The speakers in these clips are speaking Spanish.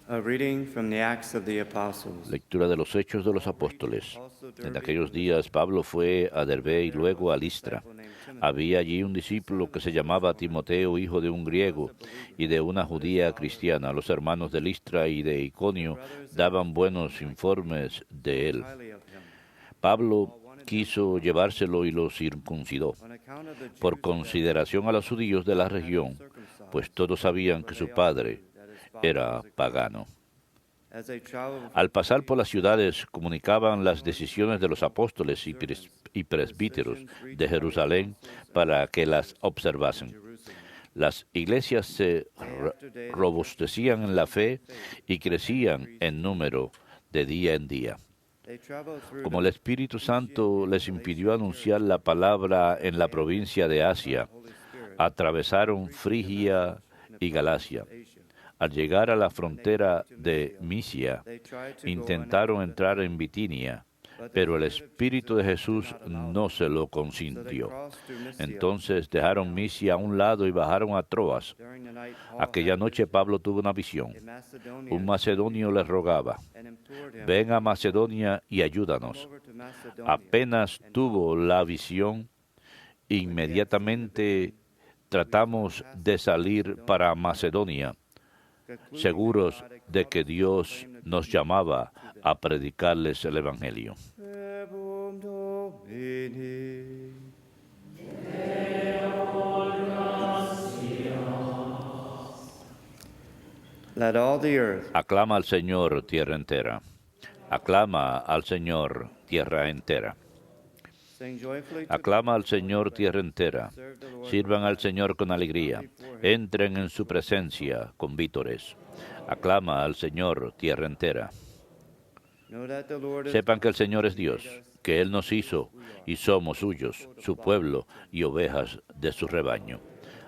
A reading from the Acts of the Apostles. Lectura de los Hechos de los Apóstoles. En aquellos días Pablo fue a Derbe y luego a Listra. Había allí un discípulo que se llamaba Timoteo, hijo de un griego y de una judía cristiana. Los hermanos de Listra y de Iconio daban buenos informes de él. Pablo quiso llevárselo y lo circuncidó, por consideración a los judíos de la región, pues todos sabían que su padre era pagano. Al pasar por las ciudades, comunicaban las decisiones de los apóstoles y presbíteros de Jerusalén para que las observasen. Las iglesias se robustecían en la fe y crecían en número de día en día. Como el Espíritu Santo les impidió anunciar la palabra en la provincia de Asia, atravesaron Frigia y Galacia. Al llegar a la frontera de Misia, intentaron entrar en Bitinia, pero el Espíritu de Jesús no se lo consintió. Entonces dejaron Misia a un lado y bajaron a Troas. Aquella noche Pablo tuvo una visión. Un macedonio le rogaba: «Ven a Macedonia y ayúdanos». Apenas tuvo la visión, inmediatamente tratamos de salir para Macedonia, seguros de que Dios nos llamaba a predicarles el Evangelio. Let all the earth Aclama al Señor, tierra entera. Aclama al Señor, tierra entera. sing joyfully to Aclama al Señor, tierra entera. Sirvan al Señor con alegría. Entren en su presencia con vítores. Aclama al Señor, tierra entera. know that the Lord is Sepan que el Señor es Dios, que Él nos hizo y somos suyos, su pueblo y ovejas de su rebaño.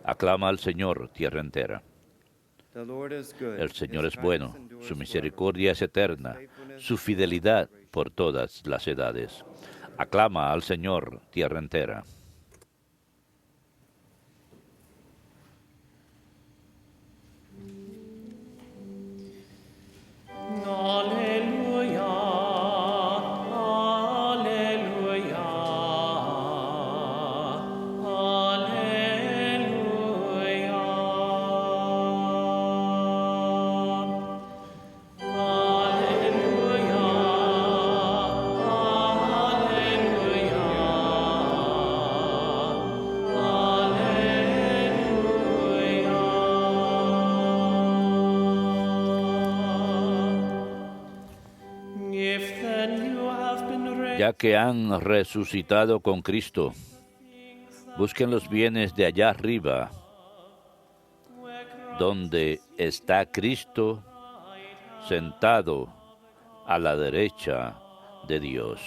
Aclama al Señor, tierra entera. the Lord is good. El Señor His es bueno, kindness endures su forever. misericordia es eterna, su fidelidad por todas las edades. Aclama al Señor, tierra entera. Alleluia, alleluia, alleluia. Alleluia, If then you have been raised Ya que han resucitado con Cristo, busquen los bienes de allá arriba, donde está Cristo sentado a la derecha de Dios.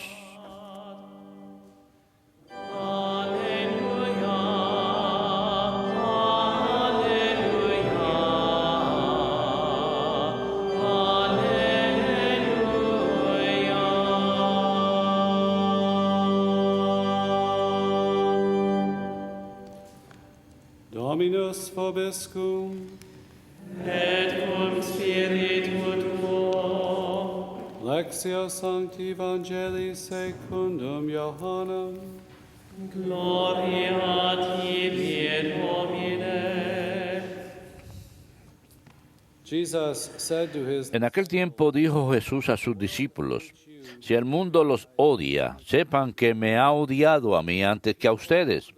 Dominus vobiscum, et cum spiritu tuo, Lectio Sancti Evangelii secundum Johannem, gloria tibi, Domine. Jesus said to his En aquel tiempo dijo Jesús a sus discípulos: si el mundo los odia, sepan que me ha odiado a mí antes que a ustedes.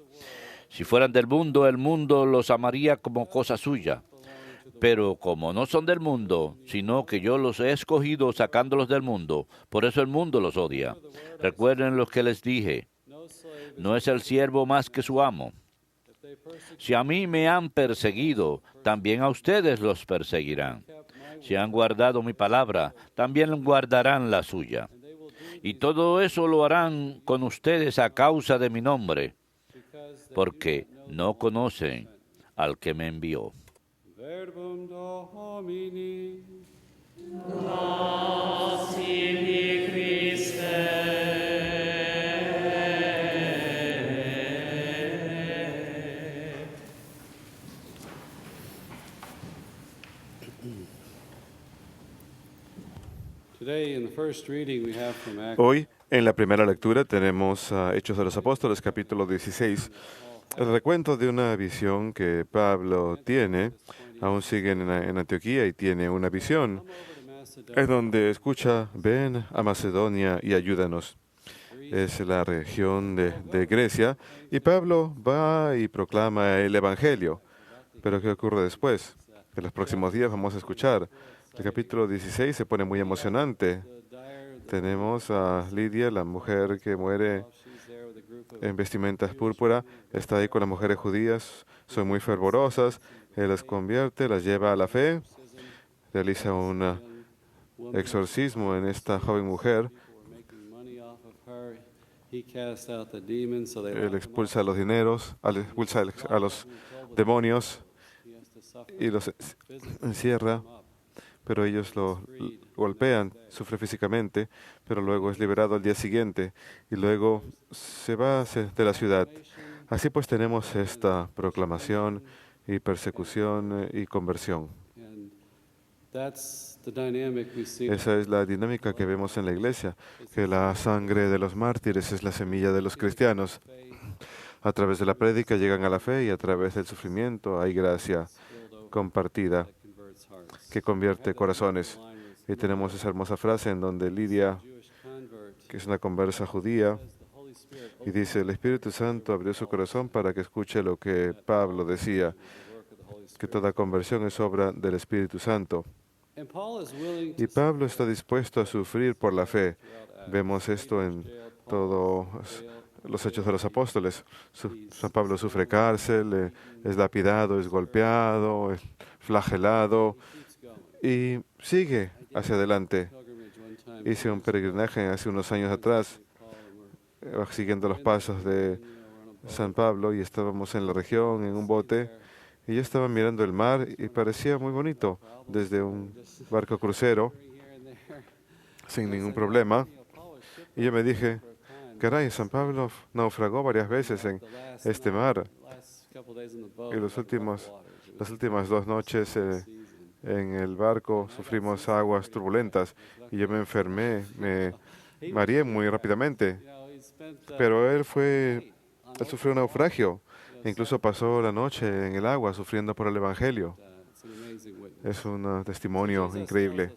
Si fueran del mundo, el mundo los amaría como cosa suya. Pero como no son del mundo, sino que yo los he escogido sacándolos del mundo, por eso el mundo los odia. Recuerden lo que les dije: no es el siervo más que su amo. Si a mí me han perseguido, también a ustedes los perseguirán. Si han guardado mi palabra, también guardarán la suya. Y todo eso lo harán con ustedes a causa de mi nombre, porque no conocen al que me envió. Verbum Domini. Sibi Christe. Today, in the first reading, we have from Acts. Hoy, en la primera lectura, tenemos Hechos de los Apóstoles, capítulo 16, el recuento de una visión que Pablo tiene. Aún sigue en Antioquía y tiene una visión en donde escucha: ven a Macedonia y ayúdanos. Es la región de Grecia, y Pablo va y proclama el Evangelio. Pero ¿qué ocurre después? En los próximos días vamos a escuchar. El capítulo 16 se pone muy emocionante. Tenemos a Lidia, la mujer que muere en vestimentas púrpura. Está ahí con las mujeres judías. Son muy fervorosas. Él las convierte, las lleva a la fe. Realiza un exorcismo en esta joven mujer. Él expulsa a los dineros, expulsa a los demonios y los encierra, pero ellos lo golpean, sufre físicamente, pero luego es liberado al día siguiente y luego se va de la ciudad. Así pues tenemos esta proclamación y persecución y conversión. Esa es la dinámica que vemos en la iglesia, que la sangre de los mártires es la semilla de los cristianos. A través de la prédica llegan a la fe y a través del sufrimiento hay gracia compartida que convierte corazones. Y tenemos esa hermosa frase en donde Lidia, que es una conversa judía, y dice: el Espíritu Santo abrió su corazón para que escuche lo que Pablo decía, que toda conversión es obra del Espíritu Santo. Y Pablo está dispuesto a sufrir por la fe. Vemos esto en todos los Hechos de los Apóstoles. San Pablo sufre cárcel, es lapidado, es golpeado, es flagelado y sigue hacia adelante. Hice un peregrinaje hace unos años atrás, siguiendo los pasos de San Pablo, y estábamos en la región en un bote. Y yo estaba mirando el mar y parecía muy bonito desde un barco crucero, sin ningún problema. Y yo me dije: caray, San Pablo naufragó varias veces en este mar. Y las últimas 2 noches en el barco sufrimos aguas turbulentas y yo me enfermé, me mareé muy rápidamente. Pero él sufrió un naufragio. Incluso pasó la noche en el agua sufriendo por el Evangelio. Es un testimonio increíble.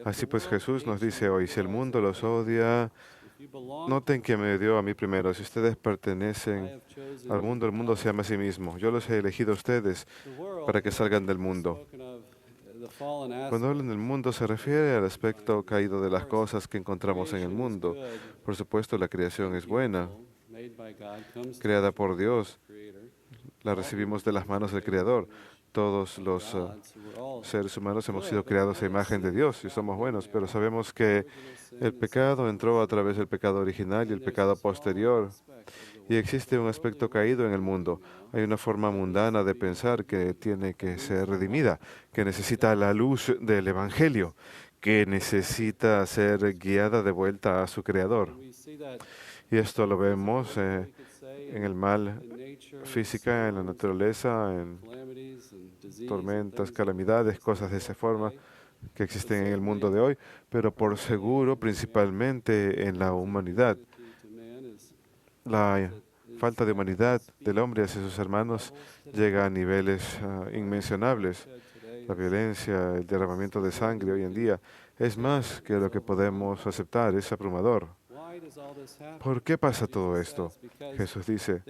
Así pues, Jesús nos dice hoy: si el mundo los odia, noten que me dio a mí primero. Si ustedes pertenecen al mundo, el mundo se ama a sí mismo. Yo los he elegido a ustedes para que salgan del mundo. Cuando hablan del mundo se refiere al aspecto caído de las cosas que encontramos en el mundo. Por supuesto, la creación es buena, creada por Dios. La recibimos de las manos del Creador. Todos los seres humanos hemos sido creados a imagen de Dios y somos buenos, pero sabemos que el pecado entró a través del pecado original y el pecado posterior. Y existe un aspecto caído en el mundo. Hay una forma mundana de pensar que tiene que ser redimida, que necesita la luz del Evangelio, que necesita ser guiada de vuelta a su Creador. Y esto lo vemos en el mal física, en la naturaleza, en tormentas, calamidades, cosas de esa forma que existen en el mundo de hoy, pero por seguro principalmente en la humanidad. La falta de humanidad del hombre hacia sus hermanos llega a niveles inmencionables. La violencia, el derramamiento de sangre hoy en día es más que lo que podemos aceptar, es abrumador. ¿Por qué pasa todo esto? Jesús dice: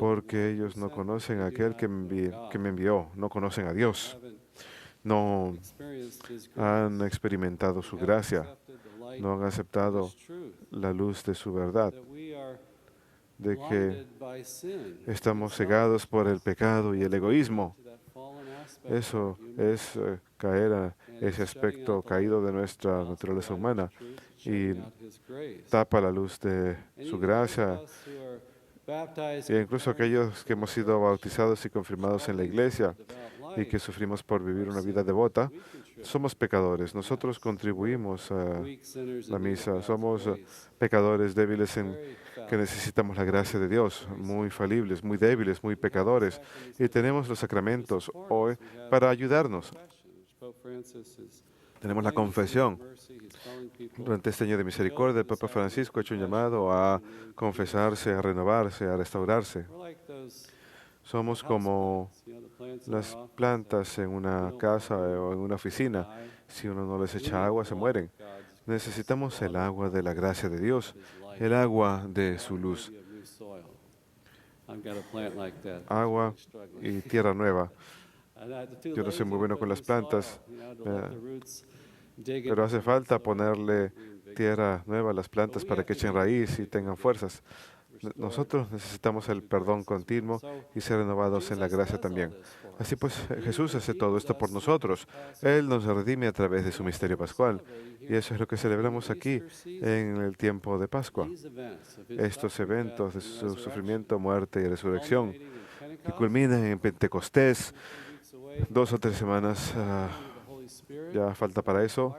porque ellos no conocen a aquel que me envió, no conocen a Dios, no han experimentado su gracia, no han aceptado la luz de su verdad, de que estamos cegados por el pecado y el egoísmo. Eso es caer a ese aspecto caído de nuestra naturaleza humana y tapa la luz de su gracia. Y incluso aquellos que hemos sido bautizados y confirmados en la iglesia y que sufrimos por vivir una vida devota, somos pecadores. Nosotros contribuimos a la misa. Somos pecadores débiles que necesitamos la gracia de Dios, muy falibles, muy débiles, muy pecadores. Y tenemos los sacramentos hoy para ayudarnos. Tenemos la confesión. Durante este año de misericordia, el Papa Francisco ha hecho un llamado a confesarse, a renovarse, a restaurarse. Somos como las plantas en una casa o en una oficina. Si uno no les echa agua, se mueren. Necesitamos el agua de la gracia de Dios, el agua de su luz, agua y tierra nueva. Yo no soy muy bueno con las plantas, pero hace falta ponerle tierra nueva a las plantas para que echen raíz y tengan fuerzas. Nosotros necesitamos el perdón continuo y ser renovados en la gracia también. Así pues, Jesús hace todo esto por nosotros. Él nos redime a través de su misterio pascual. Y eso es lo que celebramos aquí en el tiempo de Pascua. Estos eventos de su sufrimiento, muerte y resurrección, que culminan en Pentecostés, 2 o 3 semanas ya falta para eso,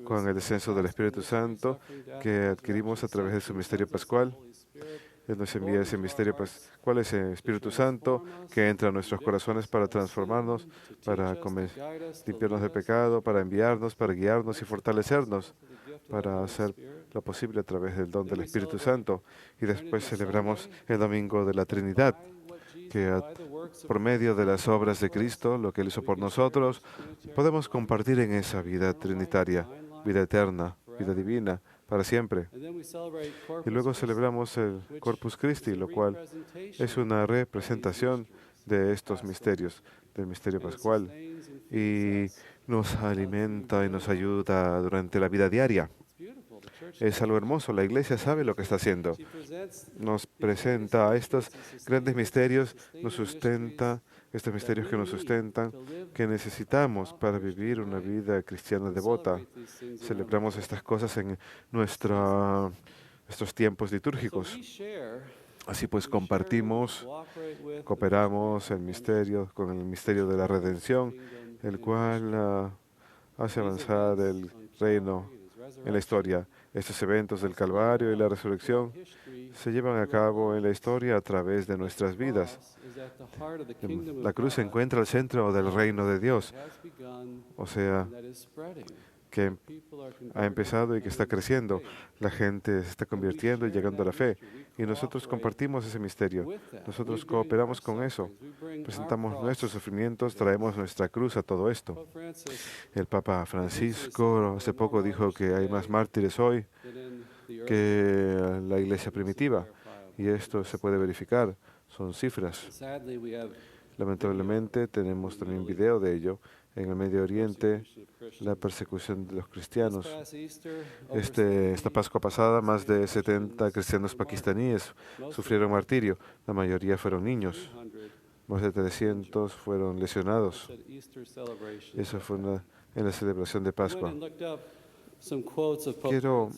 con el descenso del Espíritu Santo que adquirimos a través de su misterio pascual. Él nos envía ese misterio pascual, ese Espíritu Santo que entra a nuestros corazones para transformarnos, para limpiarnos del pecado, para enviarnos, para guiarnos y fortalecernos, para hacer lo posible a través del don del Espíritu Santo. Y después celebramos el Domingo de la Trinidad, que por medio de las obras de Cristo, lo que Él hizo por nosotros, podemos compartir en esa vida trinitaria, vida eterna, vida divina, para siempre. Y luego celebramos el Corpus Christi, lo cual es una representación de estos misterios, del misterio pascual, y nos alimenta y nos ayuda durante la vida diaria. Es algo hermoso. La Iglesia sabe lo que está haciendo. Nos presenta estos grandes misterios, nos sustenta, estos misterios que nos sustentan, que necesitamos para vivir una vida cristiana devota. Celebramos estas cosas en nuestros tiempos litúrgicos. Así pues, compartimos, cooperamos con el misterio de la redención, el cual hace avanzar el reino en la historia. Estos eventos del Calvario y la resurrección se llevan a cabo en la historia a través de nuestras vidas. La cruz se encuentra al centro del reino de Dios, o sea, que ha empezado y que está creciendo. La gente se está convirtiendo y llegando a la fe. Y nosotros compartimos ese misterio. Nosotros cooperamos con eso. Presentamos nuestros sufrimientos, traemos nuestra cruz a todo esto. El Papa Francisco hace poco dijo que hay más mártires hoy que la iglesia primitiva. Y esto se puede verificar. Son cifras. Lamentablemente tenemos también video de ello. En el Medio Oriente, la persecución de los cristianos. Esta Pascua pasada, más de 70 cristianos pakistaníes sufrieron martirio. La mayoría fueron niños. Más de 300 fueron lesionados. Eso fue en la celebración de Pascua. Quiero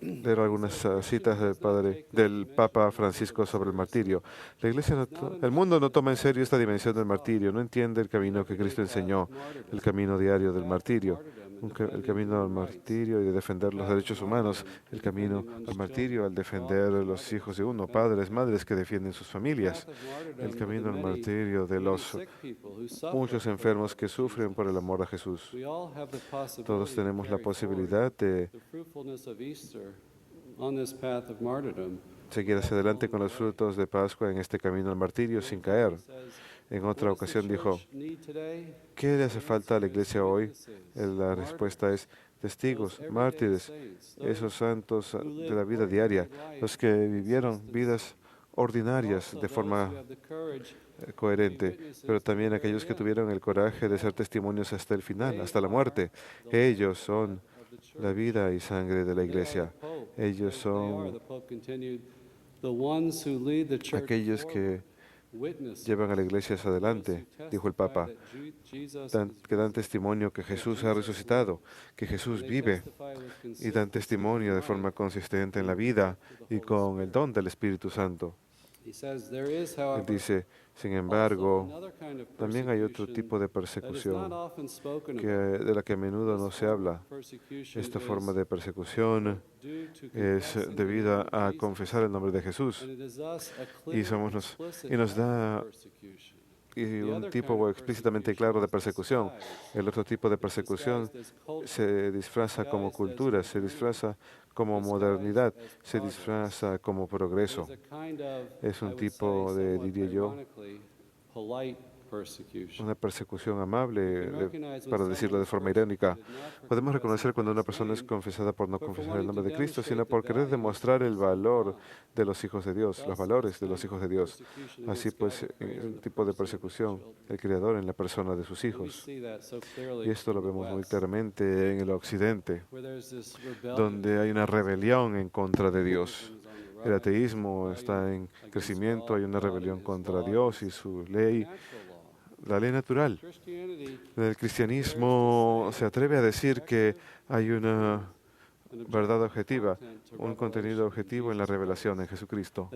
leer algunas citas del Papa Francisco sobre el martirio. El mundo no toma en serio esta dimensión del martirio, no entiende el camino que Cristo enseñó, el camino diario del martirio, el camino al martirio y de defender los derechos humanos, el camino al martirio al defender a los hijos de uno, padres, madres que defienden sus familias, el camino al martirio de los muchos enfermos que sufren por el amor a Jesús. Todos tenemos la posibilidad de seguir hacia adelante con los frutos de Pascua en este camino al martirio sin caer. En otra ocasión dijo, ¿qué le hace falta a la iglesia hoy? La respuesta es testigos, mártires, esos santos de la vida diaria, los que vivieron vidas ordinarias de forma coherente, pero también aquellos que tuvieron el coraje de ser testimonios hasta el final, hasta la muerte. Ellos son la vida y sangre de la iglesia. Ellos son aquellos que llevan a la iglesia hacia adelante, dijo el Papa, que dan testimonio que Jesús ha resucitado, que Jesús vive, y dan testimonio de forma consistente en la vida y con el don del Espíritu Santo. Él dice, sin embargo, también hay otro tipo de persecución de la que a menudo no se habla. Esta forma de persecución es debida a confesar el nombre de Jesús y nos da y un tipo explícitamente claro de persecución. El otro tipo de persecución se disfraza como cultura, se disfraza como modernidad, se disfraza como progreso. Es un tipo de, diría yo, una persecución amable, para decirlo de forma irónica. Podemos reconocer cuando una persona es confesada por no confesar el nombre de Cristo, sino por querer demostrar el valor de los hijos de Dios, los valores de los hijos de Dios. Así pues, un tipo de persecución, el Creador en la persona de sus hijos. Y esto lo vemos muy claramente en el Occidente, donde hay una rebelión en contra de Dios. El ateísmo está en crecimiento, hay una rebelión contra Dios y su ley, la ley natural. El cristianismo se atreve a decir que hay una verdad objetiva, un contenido objetivo en la revelación en Jesucristo,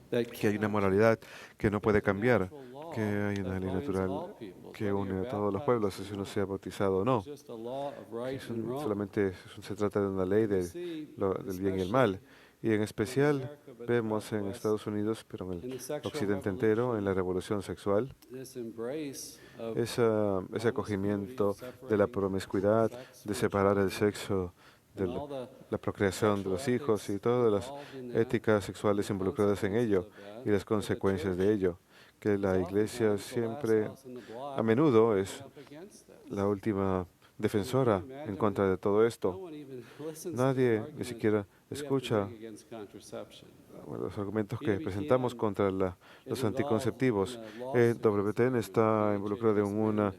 que hay una moralidad que no puede cambiar, que hay una ley natural que une a todos los pueblos, si uno sea bautizado o no. Solamente se trata de una ley del bien y el mal. Y en especial vemos en Estados Unidos, pero en el occidente entero, en la revolución sexual, ese acogimiento de la promiscuidad, de separar el sexo de la procreación de los hijos y todas las éticas sexuales involucradas en ello y las consecuencias de ello, que la Iglesia siempre, a menudo, es la última defensora en contra de todo esto. Nadie ni siquiera escucha los argumentos que presentamos contra los anticonceptivos. WTN está involucrado en un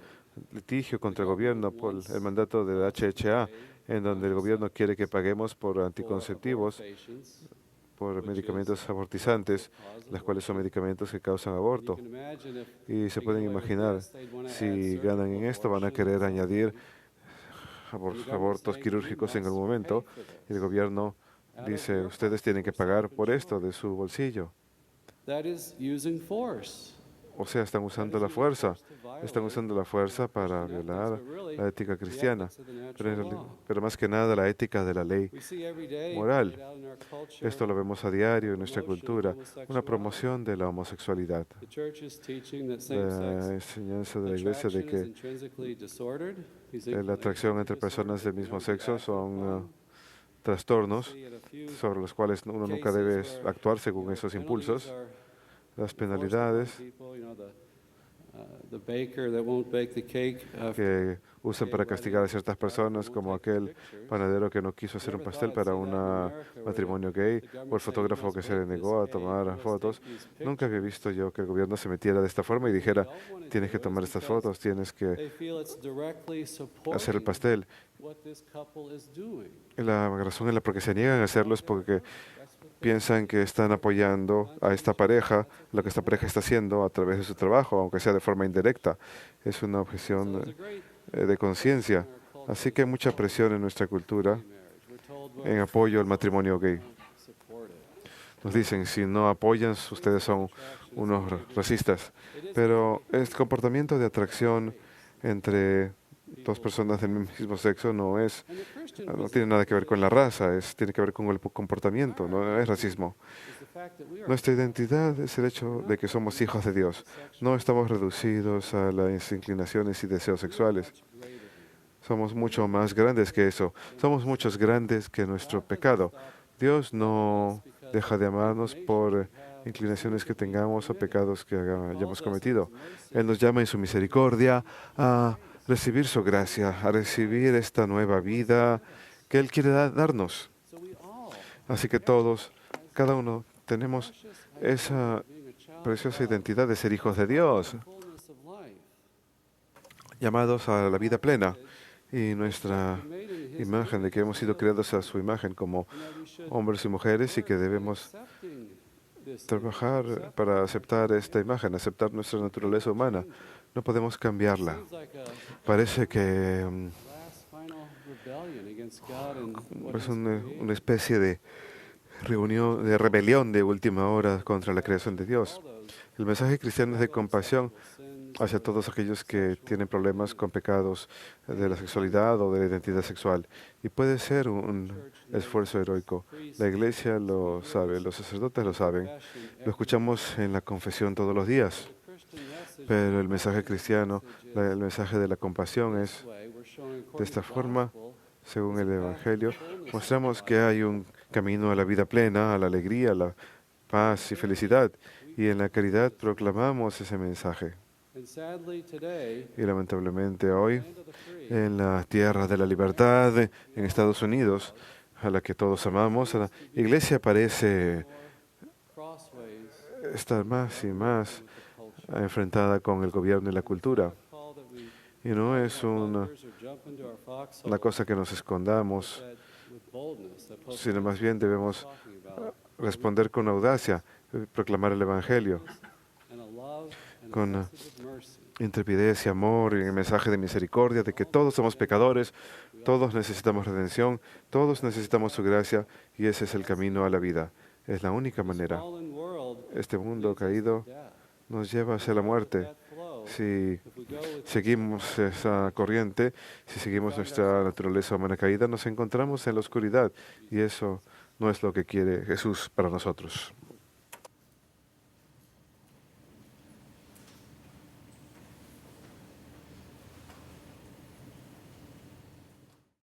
litigio contra el gobierno por el mandato del HHA, en donde el gobierno quiere que paguemos por anticonceptivos, por medicamentos abortizantes, los cuales son medicamentos que causan aborto. Y se pueden imaginar, si ganan en esto, van a querer añadir abortos quirúrgicos en algún momento, y el gobierno dice, ustedes tienen que pagar por esto de su bolsillo. O sea, están usando la fuerza para violar la ética cristiana, pero más que nada la ética de la ley moral. Esto lo vemos a diario en nuestra cultura, una promoción de la homosexualidad. La enseñanza de la Iglesia de que la atracción entre personas del mismo sexo son trastornos sobre los cuales uno nunca debe actuar según esos impulsos. Las penalidades que usan para castigar a ciertas personas, como aquel panadero que no quiso hacer un pastel para un matrimonio gay, o el fotógrafo que se le negó a tomar fotos. Nunca había visto yo que el gobierno se metiera de esta forma y dijera, tienes que tomar estas fotos, tienes que hacer el pastel. La razón en la por qué se niegan a hacerlo es porque piensan que están apoyando a esta pareja, lo que esta pareja está haciendo a través de su trabajo, aunque sea de forma indirecta. Es una objeción de conciencia. Así que hay mucha presión en nuestra cultura en apoyo al matrimonio gay. Nos dicen, si no apoyan, ustedes son unos racistas. Pero el comportamiento de atracción entre dos personas del mismo sexo no tiene nada que ver con la raza, tiene que ver con el comportamiento, no es racismo. Nuestra identidad es el hecho de que somos hijos de Dios. No estamos reducidos a las inclinaciones y deseos sexuales. Somos mucho más grandes que eso. Somos muchos grandes que nuestro pecado. Dios no deja de amarnos por inclinaciones que tengamos o pecados que hayamos cometido. Él nos llama en su misericordia a recibir su gracia, a recibir esta nueva vida que Él quiere darnos. Así que todos, cada uno, tenemos esa preciosa identidad de ser hijos de Dios, llamados a la vida plena. Y nuestra imagen de que hemos sido creados a su imagen como hombres y mujeres y que debemos trabajar para aceptar esta imagen, aceptar nuestra naturaleza humana. No podemos cambiarla. Parece que es una especie de rebelión de última hora contra la creación de Dios. El mensaje cristiano es de compasión, hacia todos aquellos que tienen problemas con pecados de la sexualidad o de la identidad sexual. Y puede ser un esfuerzo heroico. La Iglesia lo sabe, los sacerdotes lo saben. Lo escuchamos en la confesión todos los días. Pero el mensaje cristiano, el mensaje de la compasión es, de esta forma, según el Evangelio, mostramos que hay un camino a la vida plena, a la alegría, a la paz y felicidad. Y en la caridad proclamamos ese mensaje. Y lamentablemente hoy, en la tierra de la libertad, en Estados Unidos, a la que todos amamos, la Iglesia parece estar más y más enfrentada con el gobierno y la cultura. Y no es una cosa que nos escondamos, sino más bien debemos responder con audacia, proclamar el Evangelio, con intrepidez y amor y el mensaje de misericordia, de que todos somos pecadores, todos necesitamos redención, todos necesitamos su gracia, y ese es el camino a la vida. Es la única manera. Este mundo caído nos lleva hacia la muerte. Si seguimos esa corriente, si seguimos nuestra naturaleza humana caída, nos encontramos en la oscuridad, y eso no es lo que quiere Jesús para nosotros.